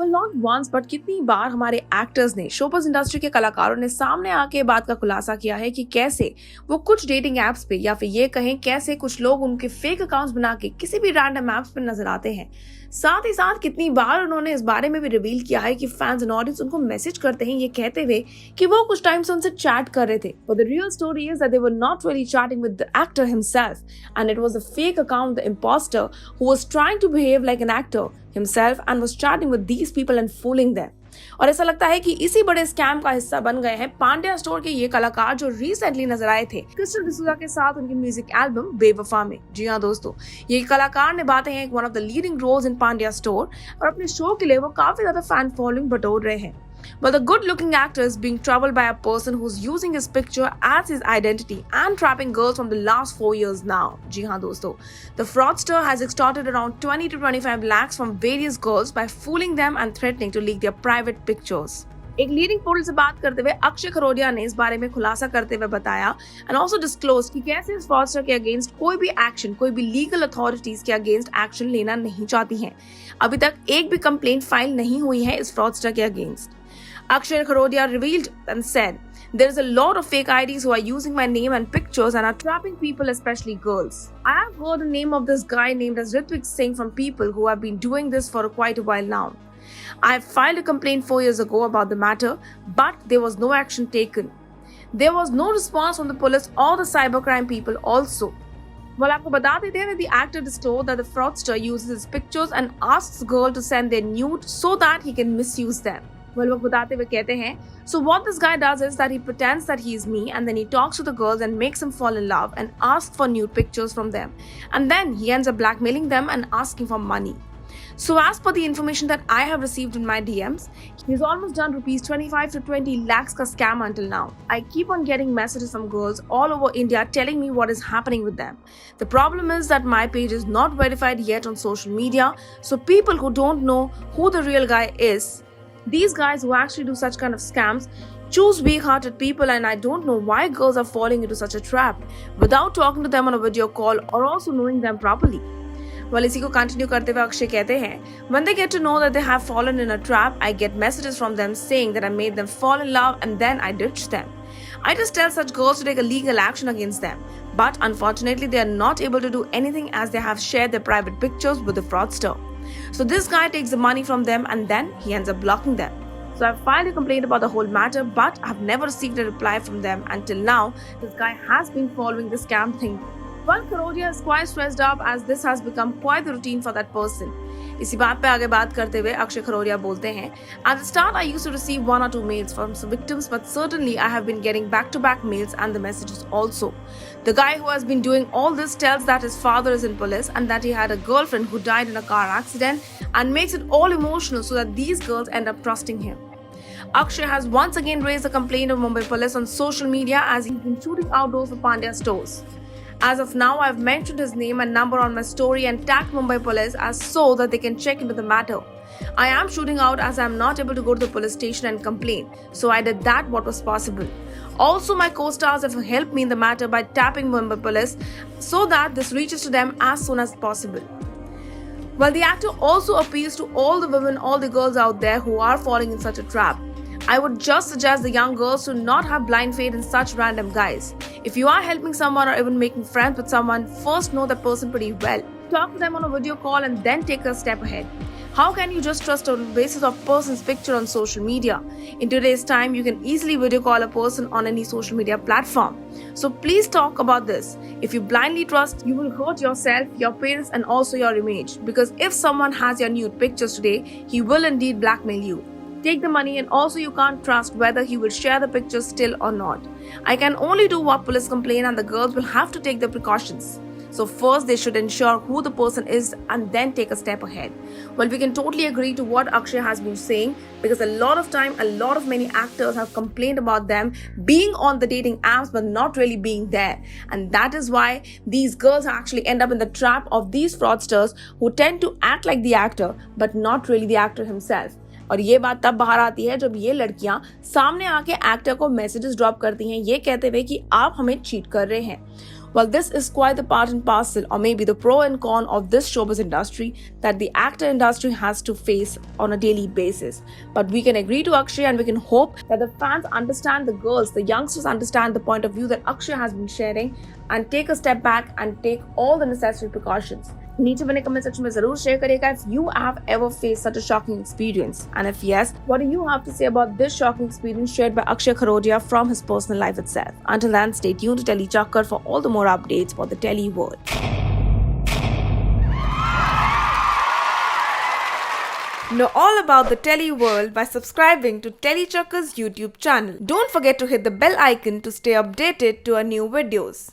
Well not once but कितनी बार हमारे actors ने, शोबिज़ इंडस्ट्री के कलाकारों ने सामने आके बात का खुलासा किया है कि कैसे वो कुछ डेटिंग एप्स पे या फिर ये कहें कैसे कुछ लोग उनके फेक अकाउंट्स बना के किसी भी रैंडम एप्स पे नजर आते हैं। साथ ही साथ कितनी बार उन्होंने इस बारे में भी रिवील किया है कि फैंस एंड ऑडियंस उनको मैसेज करते हैं ये कहते हुए कि वो कुछ टाइम से उनसे चैट कर रहे थे, but the real story is that they were not really chatting with the actor himself and it was a fake account, the imposter who was trying to behave like an actor himself and was chatting with these people and fooling them। और ऐसा लगता है कि इसी बड़े scam का हिस्सा बन गए हैं पांड्या स्टोर के ये कलाकार जो रिसेंटली नजर आए थे क्रिस्टल डिसूजा के साथ उनकी म्यूजिक एल्बम बेवफा में। जी हाँ दोस्तों, ये कलाकार निभाते हैं one of the leading roles in Pandya store और अपने शो के लिए वो काफी ज्यादा फैन फॉलोइंग बटोर रहे हैं। But the good-looking actor is being troubled by a person who's using his picture as his identity and trapping girls from the last 4 years now. जी हाँ दोस्तों, the fraudster has extorted around 20 to 25 lakhs from various girls by fooling them and threatening to leak their private pictures. एक leading portal से बात करते हुए अक्षय खरोडिया ने इस बारे में खुलासा करते हुए बताया एंड ऑल्सो डिस्क्लोज कि कैसे इस फ्रॉडस्टर के अगेंस्ट कोई भी एक्शन, कोई भी लीगल अथॉरिटीज के अगेंस्ट एक्शन लेना नहीं चाहती हैं। अभी तक एक भी कंप्लेंट फाइल नहीं हुई है इस फ्रॉडस्टर के against. Akshay Kharodia revealed and said, "There is a lot of fake IDs who are using my name and pictures and are trapping people, especially girls. I have heard the name of this guy named as Ritwik Singh from people who have been doing this for quite a while now. I filed a complaint 4 years ago about the matter, but there was no action taken. There was no response from the police or the cybercrime people also." Well, आपको बता देते हैं that the actor disclosed that the fraudster uses his pictures and asks the girl to send their nude so that he can misuse them. वो बताते हुए कहते हैं, so what this guy does is that he pretends that he is me and then he talks to the girls and makes them fall in love and asks for nude pictures from them, and then he ends up blackmailing them and asking for money. So as per the information that I have received in my DMs, he's almost done rupees 25 to 20 lakhs ka scam until now. I keep on getting messages from girls all over India telling me what is happening with them. The problem is that my page is not verified yet on social media, so people who don't know who the real guy is, these guys who actually do such kind of scams, choose weak-hearted people, and I don't know why girls are falling into such a trap without talking to them on a video call or also knowing them properly. Well, इसी को continue करते हुए अक्षय कहते हैं, when they get to know that they have fallen in a trap, I get messages from them saying that I made them fall in love and then I ditched them. I just tell such girls to take a legal action against them, but unfortunately they are not able to do anything as they have shared their private pictures with the fraudster. So this guy takes the money from them and then he ends up blocking them. So I've filed a complaint about the whole matter, but I've never received a reply from them until now. This guy has been following the scam thing. Well, Kharodia is quite stressed up as this has become quite the routine for that person. इसी बात पे आगे बात करते हुए अक्षय खरोडिया बोलते हैं, At the start I used to receive 1 or 2 mails from some victims, but certainly I have been getting back-to-back mails and the messages also. The guy who has been doing all this tells that his father is in police and that he had a girlfriend who died in a car accident and makes it all emotional so that these girls end up trusting him. Akshay has once again raised a complaint of Mumbai police on social media as he's been shooting outdoors for Pandya stores. As of now, I've mentioned his name and number on my story and tagged Mumbai police as so that they can check into the matter. I am shooting out as I am not able to go to the police station and complain, so I did that what was possible. Also, my co-stars have helped me in the matter by tapping Mumbai police so that this reaches to them as soon as possible. Well, the actor also appeals to all the women, all the girls out there who are falling in such a trap. I would just suggest the young girls to not have blind faith in such random guys. If you are helping someone or even making friends with someone, first know that person pretty well. Talk to them on a video call and then take a step ahead. How can you just trust on the basis of a person's picture on social media? In today's time, you can easily video call a person on any social media platform. So please talk about this. If you blindly trust, you will hurt yourself, your parents and also your image. Because if someone has your nude pictures today, he will indeed blackmail you. Take the money and also you can't trust whether he will share the pictures still or not. I can only do what police complain and the girls will have to take the precautions. So first they should ensure who the person is and then take a step ahead. Well, we can totally agree to what Akshay has been saying because a lot of time, a lot of many actors have complained about them being on the dating apps but not really being there. And that is why these girls actually end up in the trap of these fraudsters who tend to act like the actor but not really the actor himself. और ये बात तब बाहर आती है जब ये लड़कियां सामने आके एक्टर को मैसेजेस ड्रॉप करती हैं ये कहते हुए कि आप हमें चीट कर रहे हैं। Well, this is quite the part and parcel, or maybe the pro and con of this showbiz industry that the actor industry has to face on a daily basis. But we can agree to Akshay and we can hope that the fans understand, the girls, the youngsters understand the point of view that Akshay has been sharing and take a step back and take all the necessary precautions. नीचे बने comment section में जरूर share करिएगा if you have ever faced such a shocking experience, and if yes, what do you have to say about this shocking experience shared by Akshay Kharodia from his personal life itself. Until then, stay tuned to Telly Chakkar for all the more updates for the Telly world. Know all about the Telly world by subscribing to Telly Chakkar's YouTube channel. Don't forget to hit the bell icon to stay updated to our new videos.